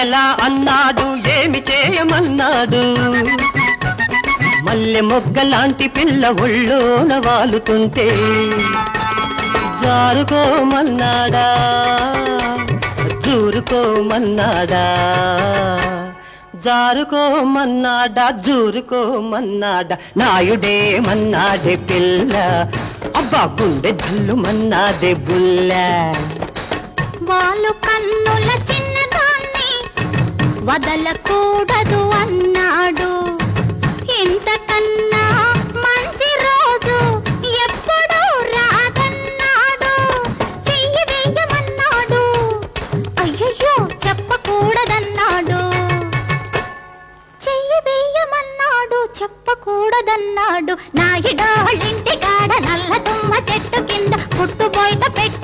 ఎలా అన్నాడు ఏమి చేయమన్నాడు మల్లె మొగ్గలాంటి పిల్ల ఒళ్ళోన వాలుతుంటే జారుకోమన్నాడా జూరుకోమన్నాడా జారుకోమన్నాడా జూరుకోమన్నాడా నాయుడేమన్నాడే పిల్ల అబ్బా గుండె జల్లుమన్నాదే బుల్ల వాళ్ళు కన్నుల చిన్నదాన్ని వదలకూడదు అన్నాడు ఇంతకన్నా మంచి రోజు ఎప్పుడూ రాదన్నాడు చెయ్యి వేయమన్నాడు అయ్యయ్యో చెప్పకూడదన్నాడు చెయ్యి వేయమన్నాడు చెప్పకూడదన్నాడు నాయుడోళ్ళింటి కాడ నల్ల తుమ్మ చెట్టు కింద పుట్టుబోయిత పెట్టి